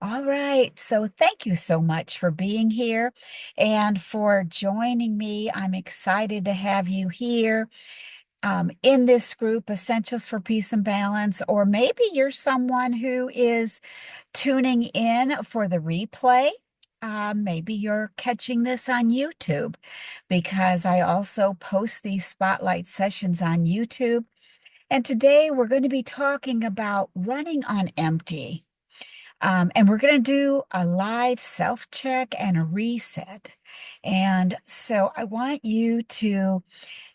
All right. So thank you so much for being here and for joining me. I'm excited to have you here in this group, Essentials for Peace and Balance, or maybe you're someone who is tuning in for the replay. Maybe you're catching this on YouTube because I also post these spotlight sessions on YouTube. And today we're going to be talking about running on empty. And we're going to do a live self-check and a reset. And so I want you to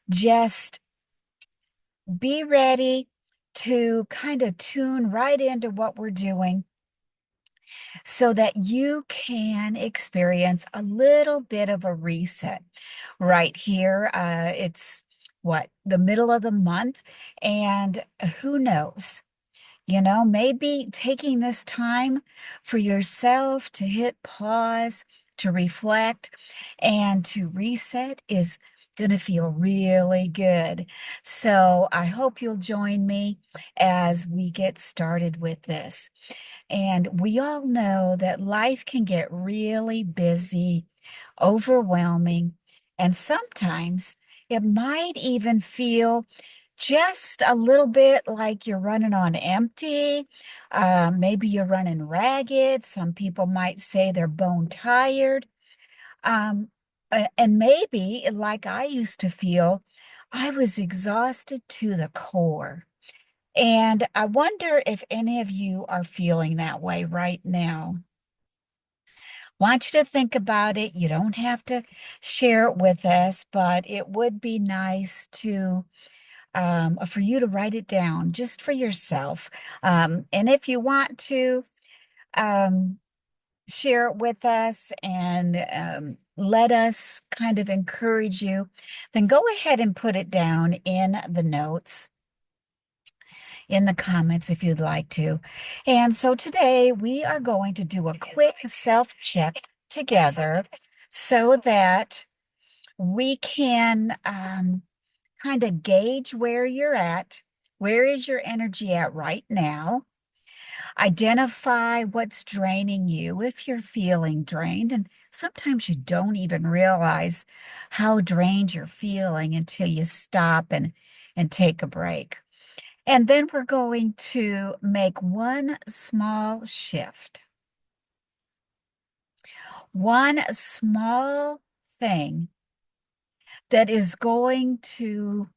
just be ready to kind of tune right into what we're doing so that you can experience a little bit of a reset right here. It's what, the middle of the month, and who knows? Maybe taking this time for yourself to hit pause, to reflect, and to reset is going to feel really good. So I hope you'll join me as we get started with this. And we all know that life can get really busy, overwhelming, and sometimes it might even feel just a little bit like you're running on empty. Maybe you're running ragged. Some people might say they're bone tired. And maybe, like I used to feel, I was exhausted to the core. And I wonder if any of you are feeling that way right now. Want you to think about it. You don't have to share it with us, but it would be nice to for you to write it down just for yourself. And if you want to um, share it with us and let us kind of encourage you, then go ahead and put it down in the notes, in the comments if you'd like to. And so today we are going to do a quick self-check together so that we can kind of gauge where you're at. Where is your energy at right now? Identify what's draining you if you're feeling drained. And sometimes you don't even realize how drained you're feeling until you stop and take a break. And then we're going to make one small shift, one small thing that is going to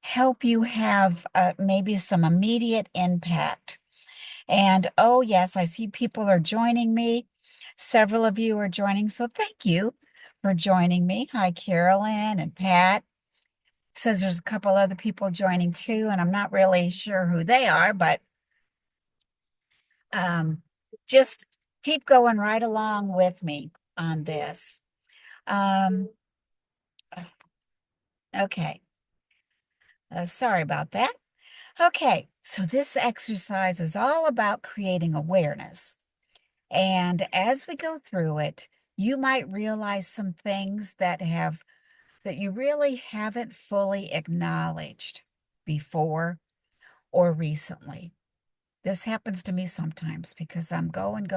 help you have maybe some immediate impact. And oh, yes, I see people are joining me. Several of you are joining. So thank you for joining me. Hi, Carolyn and Pat. It says there's a couple other people joining too, and I'm not really sure who they are, but um, just keep going right along with me on this. Um, okay. Sorry about that. Okay, so this exercise is all about creating awareness. And as we go through it, you might realize some things that you really haven't fully acknowledged before or recently. This happens to me sometimes because I'm going,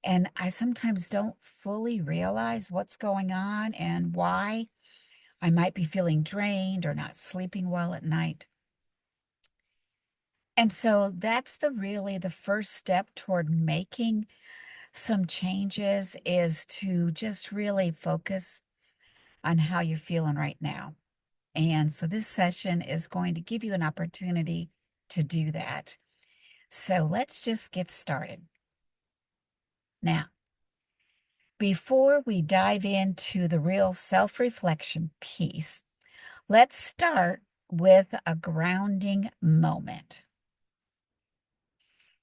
and I sometimes don't fully realize what's going on and why I might be feeling drained or not sleeping well at night. And so that's really the first step toward making some changes is to just really focus on how you're feeling right now. And so this session is going to give you an opportunity to do that. So let's just get started. Now, before we dive into the real self-reflection piece, let's start with a grounding moment.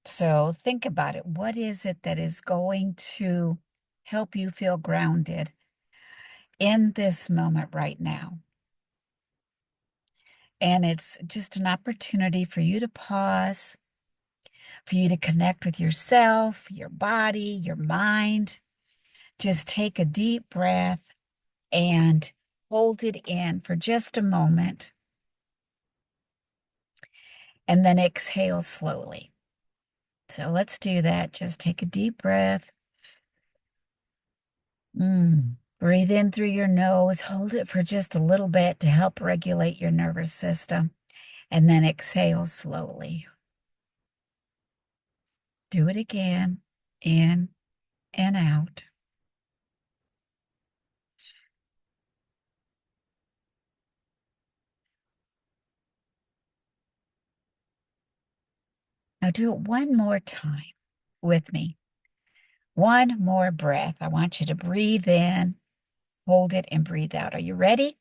So think about it. What is it that is going to help you feel grounded in this moment right now? And it's just an opportunity for you to pause, for you to connect with yourself, your body, your mind. Just take a deep breath and hold it in for just a moment, and then exhale slowly. So let's do that. Just take a deep breath. Breathe in through your nose. Hold it for just a little bit to help regulate your nervous system. And then exhale slowly. Do it again. In and out. Now do it one more time with me. One more breath. I want you to breathe in, hold it, and breathe out. Are you ready?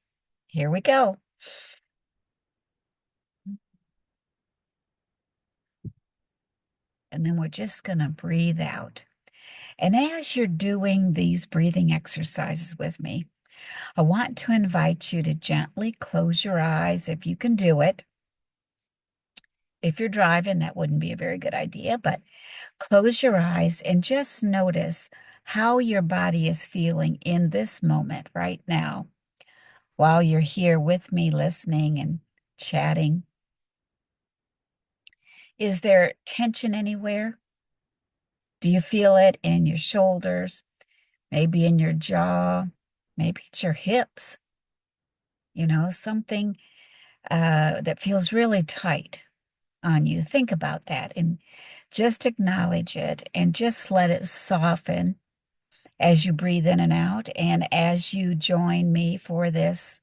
Here we go. And then we're just going to breathe out. And as you're doing these breathing exercises with me, I want to invite you to gently close your eyes if you can do it. If you're driving, that wouldn't be a very good idea, but close your eyes and just notice how your body is feeling in this moment right now while you're here with me listening and chatting. Is there tension anywhere? Do you feel it in your shoulders, maybe in your jaw, maybe it's your hips, something that feels really tight on you? Think about that and just acknowledge it and just let it soften as you breathe in and out and as you join me for this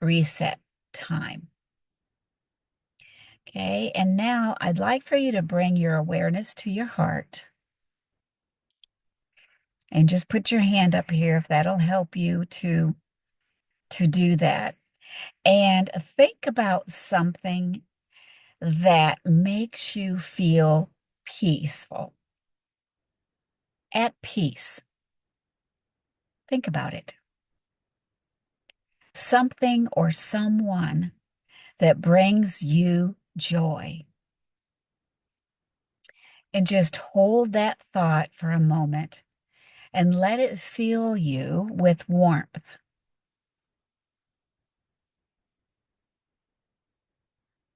reset time. Okay, and now I'd like for you to bring your awareness to your heart and just put your hand up here if that'll help you to do that. And think about something that makes you feel peaceful, at peace. Think about it. Something or someone that brings you joy. And just hold that thought for a moment and let it fill you with warmth.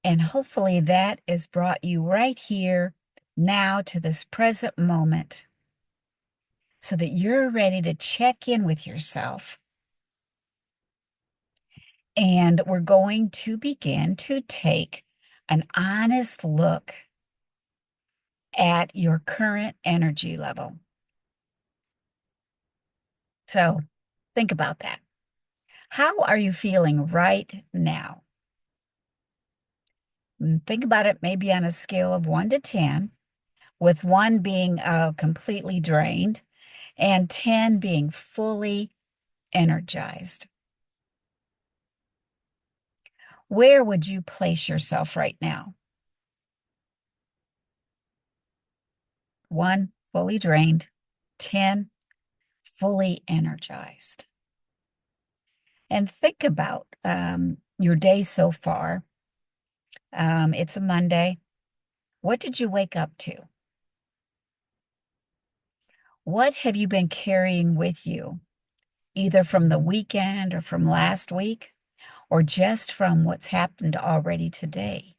And hopefully that has brought you right here now to this present moment so that you're ready to check in with yourself. And we're going to begin to take an honest look at your current energy level. So think about that. How are you feeling right now? Think about it maybe on a scale of 1 to 10, with 1 being completely drained and 10 being fully energized. Where would you place yourself right now? 1, fully drained, 10, fully energized. And think about your day so far. It's a Monday. What did you wake up to? What have you been carrying with you, either from the weekend or from last week, or just from what's happened already today?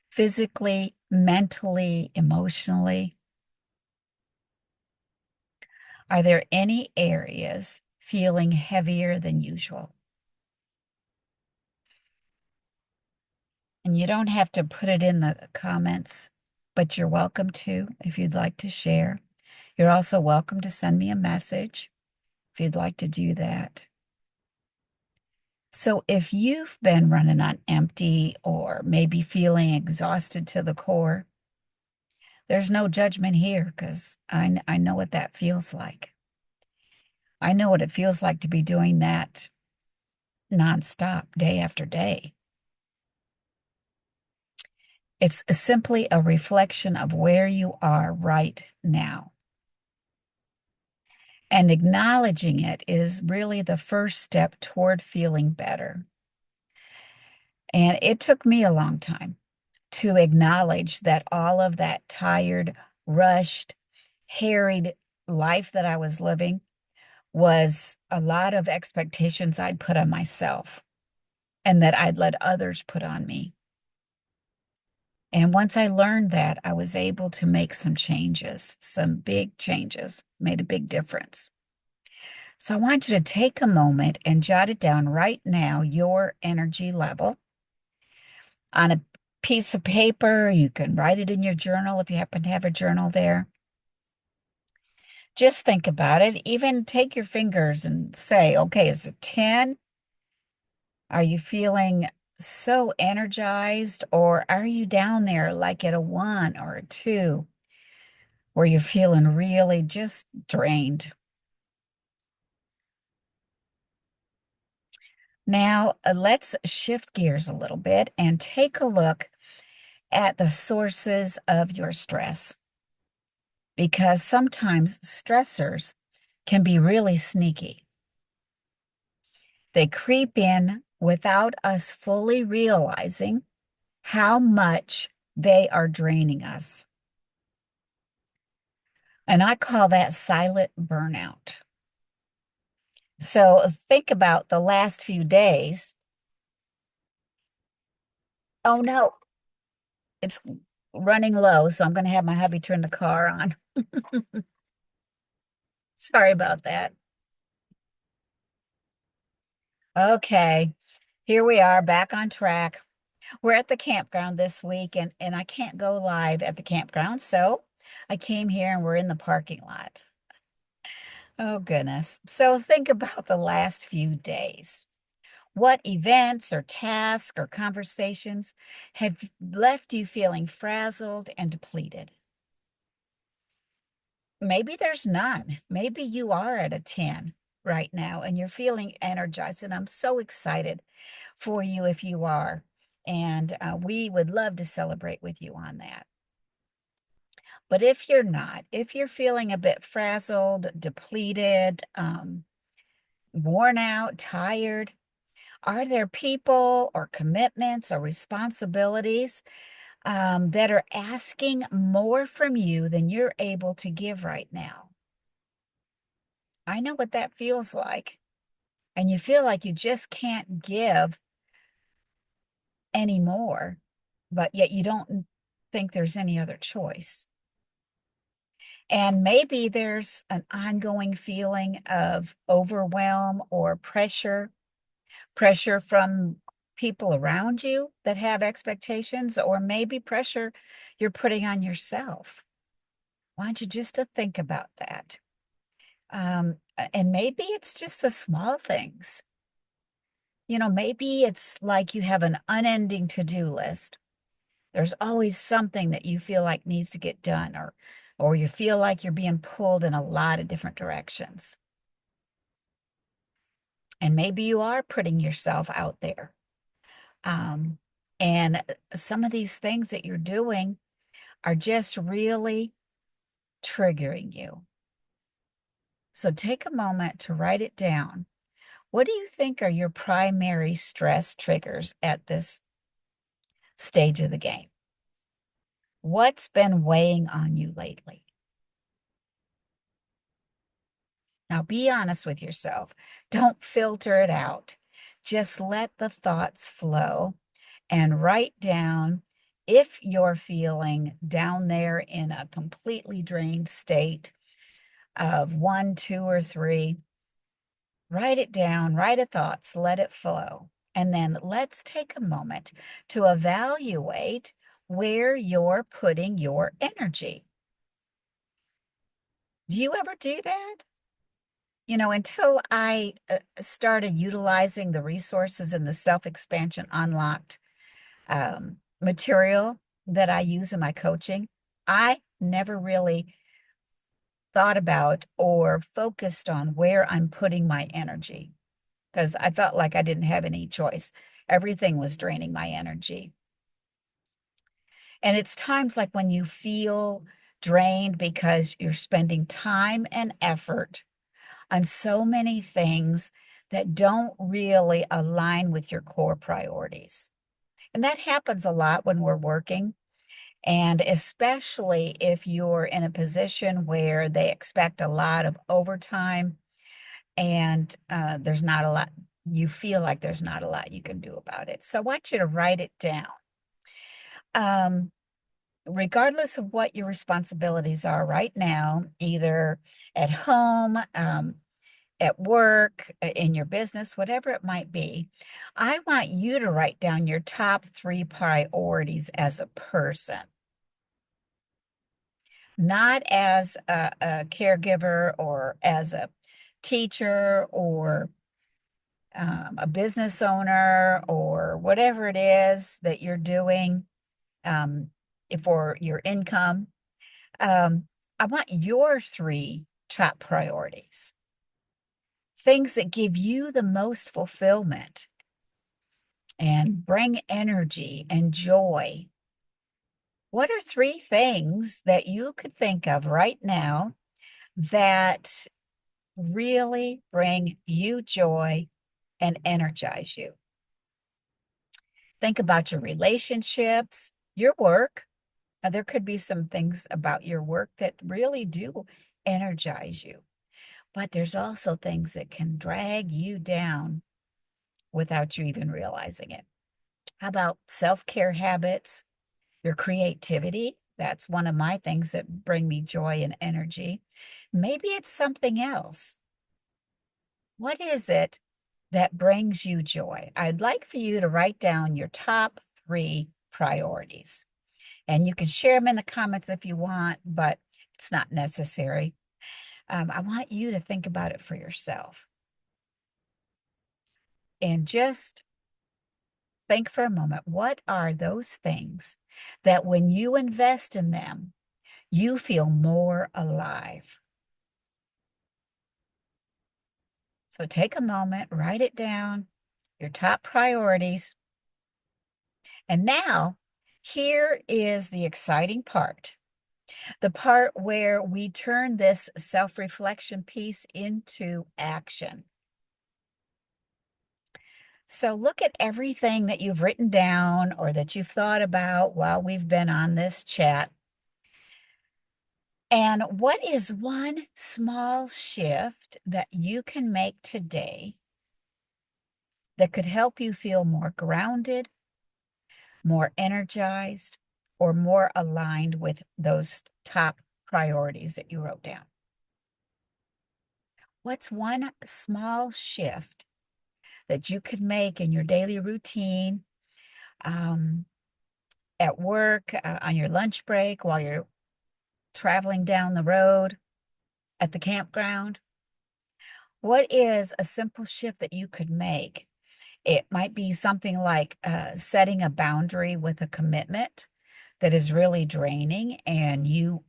Physically, mentally, emotionally? Are there any areas feeling heavier than usual? And you don't have to put it in the comments, but you're welcome to if you'd like to share. You're also welcome to send me a message if you'd like to do that. So if you've been running on empty or maybe feeling exhausted to the core, there's no judgment here because I know what that feels like. I know what it feels like to be doing that nonstop, day after day. It's simply a reflection of where you are right now. And acknowledging it is really the first step toward feeling better. And it took me a long time to acknowledge that all of that tired, rushed, harried life that I was living was a lot of expectations I'd put on myself and that I'd let others put on me. And once I learned that, I was able to make some changes, some big changes, made a big difference. So I want you to take a moment and jot it down right now, your energy level on a piece of paper. You can write it in your journal if you happen to have a journal there. Just think about it. Even take your fingers and say, okay, is it 10? Are you feeling so energized, or are you down there like at a 1 or a 2, where you're feeling really just drained? Now, let's shift gears a little bit and take a look at the sources of your stress, because sometimes stressors can be really sneaky. They creep in without us fully realizing how much they are draining us. And I call that silent burnout. So think about the last few days. Oh no, it's running low, so I'm going to have my hubby turn the car on. Sorry about that. Okay, here we are back on track. We're at the campground this week, and I can't go live at the campground, so I came here and we're in the parking lot. Oh, goodness. So think about the last few days. What events or tasks or conversations have left you feeling frazzled and depleted? Maybe there's none. Maybe you are at a 10 right now and you're feeling energized. And I'm so excited for you if you are. And we would love to celebrate with you on that. But if you're not, if you're feeling a bit frazzled, depleted, worn out, tired, are there people or commitments or responsibilities that are asking more from you than you're able to give right now? I know what that feels like. And you feel like you just can't give anymore, but yet you don't think there's any other choice. And maybe there's an ongoing feeling of overwhelm or pressure from people around you that have expectations, or maybe pressure you're putting on yourself. I want you just to think about that. And maybe it's just the small things. Maybe it's like you have an unending to-do list. There's always something that you feel like needs to get done, or you feel like you're being pulled in a lot of different directions. And maybe you are putting yourself out there. Um, and some of these things that you're doing are just really triggering you. So take a moment to write it down. What do you think are your primary stress triggers at this stage of the game? What's been weighing on you lately? Now be honest with yourself. Don't filter it out. Just let the thoughts flow and write down if you're feeling down there in a completely drained state of 1, 2, or 3. Write it down, write a thoughts, let it flow. And then let's take a moment to evaluate where you're putting your energy. Do you ever do that? Until I started utilizing the resources in the Self-Expansion Unlocked material that I use in my coaching, I never really thought about or focused on where I'm putting my energy, because I felt like I didn't have any choice. Everything was draining my energy. And it's times like when you feel drained because you're spending time and effort on so many things that don't really align with your core priorities. And that happens a lot when we're working. And especially if you're in a position where they expect a lot of overtime and there's not a lot, you feel like there's not a lot you can do about it. So I want you to write it down. regardless of what your responsibilities are right now, either at home, at work, in your business, whatever it might be, I want you to write down your top three priorities as a person, not as a caregiver or as a teacher or a business owner or whatever it is that you're doing um, for your income. Um, I want your three top priorities, things that give you the most fulfillment and bring energy and joy. What are three things that you could think of right now that really bring you joy and energize you? Think about your relationships, your work. There could be some things about your work that really do energize you, but there's also things that can drag you down without you even realizing it. How about self-care habits, your creativity? That's one of my things that bring me joy and energy. Maybe it's something else. What is it that brings you joy? I'd like for you to write down your top three priorities. And you can share them in the comments if you want, but it's not necessary. I want you to think about it for yourself and just think for a moment. What are those things that when you invest in them, you feel more alive? So take a moment, write it down, your top priorities. And now, here is the exciting part, the part where we turn this self-reflection piece into action. So look at everything that you've written down or that you've thought about while we've been on this chat. And what is one small shift that you can make today that could help you feel more grounded, more energized, or more aligned with those top priorities that you wrote down? What's one small shift that you could make in your daily routine, um, at work, on your lunch break, while you're traveling down the road, at the campground? What is a simple shift that you could make? It might be something like setting a boundary with a commitment that is really draining, and you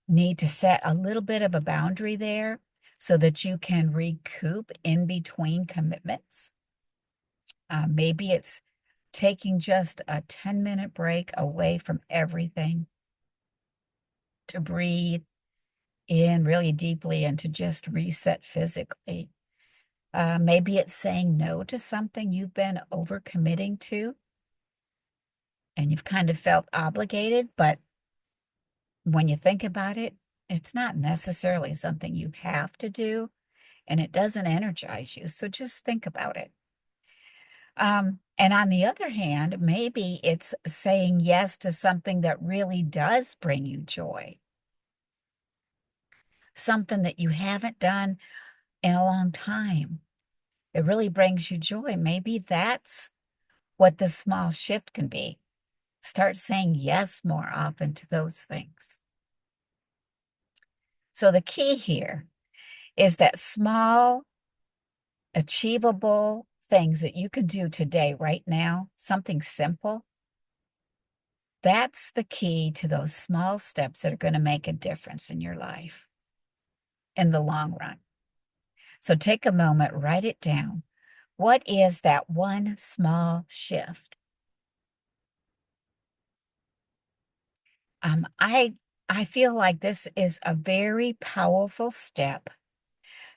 need to set a little bit of a boundary there so that you can recoup in between commitments. Maybe it's taking just a 10-minute break away from everything to breathe in really deeply and to just reset physically. Maybe it's saying no to something you've been overcommitting to and you've kind of felt obligated, but when you think about it, it's not necessarily something you have to do and it doesn't energize you. So just think about it. And on the other hand, maybe it's saying yes to something that really does bring you joy, something that you haven't done in a long time. It really brings you joy. Maybe that's what the small shift can be. Start saying yes more often to those things. So the key here is that small, achievable things that you can do today, right now, something simple. That's the key to those small steps that are going to make a difference in your life in the long run. So take a moment, write it down. What is that one small shift? I feel like this is a very powerful step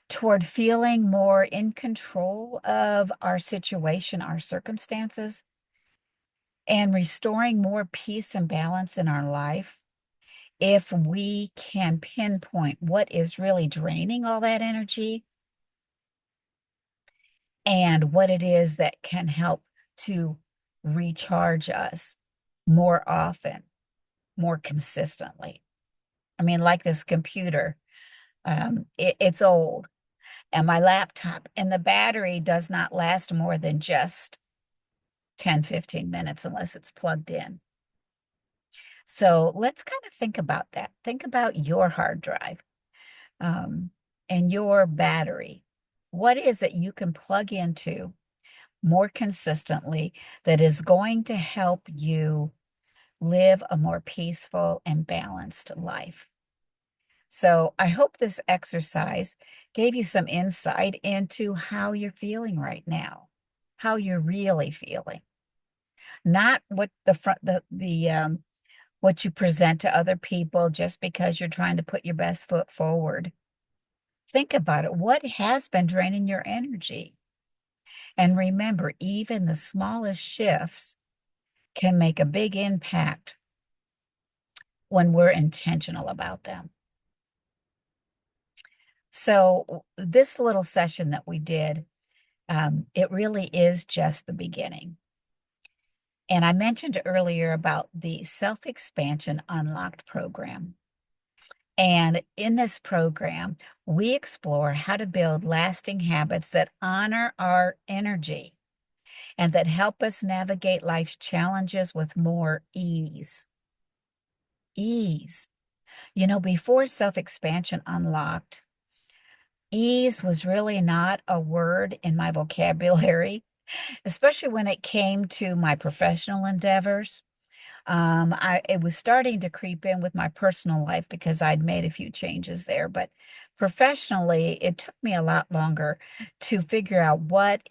toward feeling more in control of our situation, our circumstances, and restoring more peace and balance in our life if we can pinpoint what is really draining all that energy and what it is that can help to recharge us more often, more consistently. I mean, like this computer, it's old, and my laptop, and the battery does not last more than just 10, 15 minutes unless it's plugged in. So let's kind of think about that. Think about your hard drive um, and your battery. What is it you can plug into more consistently that is going to help you live a more peaceful and balanced life? So I hope this exercise gave you some insight into how you're feeling right now, how you're really feeling, not what the front the what you present to other people just because you're trying to put your best foot forward. Think about it. What has been draining your energy? And remember, even the smallest shifts can make a big impact when we're intentional about them. So this little session that we did, it really is just the beginning. And I mentioned earlier about the Self-Expansion Unlocked program. And in this program, we explore how to build lasting habits that honor our energy and that help us navigate life's challenges with more ease. Ease. You know, before Self-Expansion Unlocked, ease was really not a word in my vocabulary, especially when it came to my professional endeavors. It was starting to creep in with my personal life because I'd made a few changes there, but professionally, it took me a lot longer to figure out what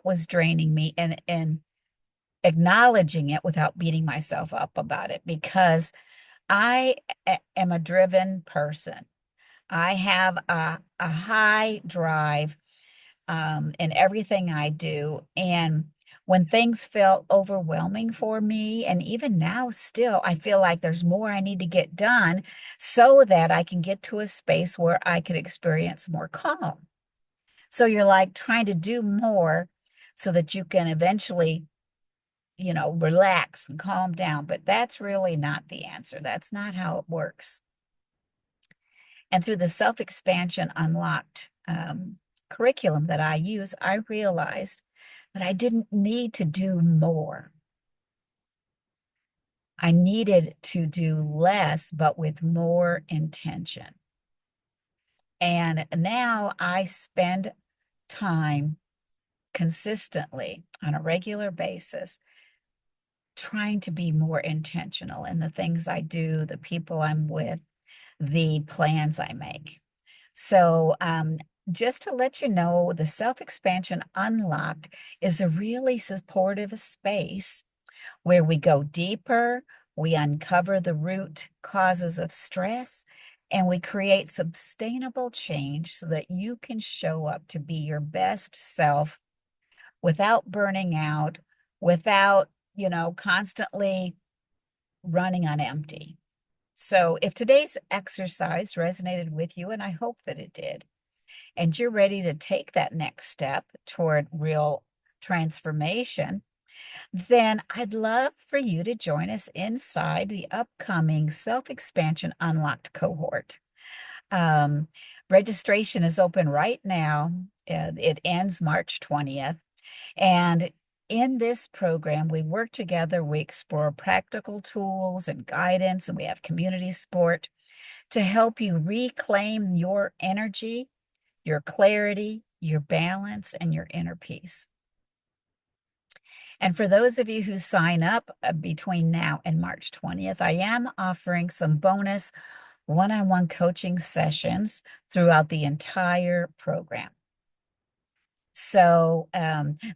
was draining me and acknowledging it without beating myself up about it because am a driven person. I have a high drive in everything I do. And when things felt overwhelming for me, and even now still, I feel like there's more I need to get done so that I can get to a space where I could experience more calm. So you're like trying to do more so that you can eventually, relax and calm down. But that's really not the answer. That's not how it works. And through the Self-Expansion Unlocked curriculum that I use, I realized that I didn't need to do more. I needed to do less, but with more intention. And now I spend time consistently on a regular basis trying to be more intentional in the things I do, the people I'm with, the plans I make. So, just to let you know, the Self-Expansion Unlocked is a really supportive space where we go deeper, we uncover the root causes of stress, and we create sustainable change so that you can show up to be your best self without burning out, without, constantly running on empty. So, if today's exercise resonated with you, and I hope that it did, and you're ready to take that next step toward real transformation, then I'd love for you to join us inside the upcoming Self-Expansion Unlocked cohort. Um, Registration is open right now. It ends March 20th. And in this program, we work together, we explore practical tools and guidance, and we have community support to help you reclaim your energy, your clarity, your balance, and your inner peace. And for those of you who sign up between now and March 20th, I am offering some bonus one-on-one coaching sessions throughout the entire program. So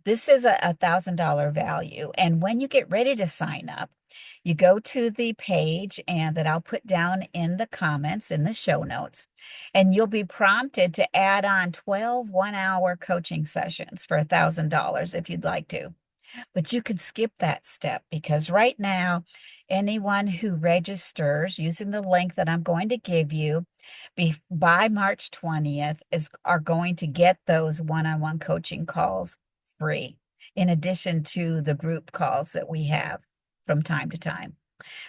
this is a $1,000 value. And when you get ready to sign up, you go to the page and that I'll put down in the comments in the show notes, and you'll be prompted to add on 12 one-hour coaching sessions for $1,000 if you'd like to. But you could skip that step because right now, anyone who registers using the link that I'm going to give you by March 20th are going to get those one-on-one coaching calls free, in addition to the group calls that we have. from time to time.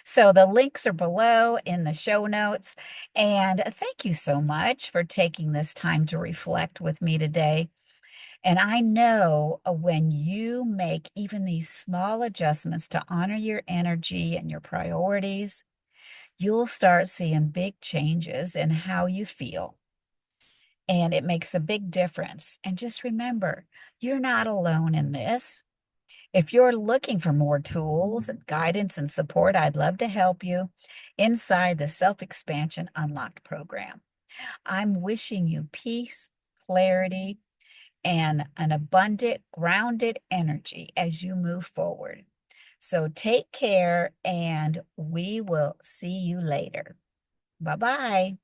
So the links are below in the show notes. And thank you so much for taking this time to reflect with me today. And I know when you make even these small adjustments to honor your energy and your priorities, you'll start seeing big changes in how you feel. And it makes a big difference. And just remember, you're not alone in this. If you're looking for more tools, guidance, and support, I'd love to help you inside the Self Expansion Unlocked program. I'm wishing you peace, clarity, and an abundant, grounded energy as you move forward. So take care, and we will see you later. Bye bye.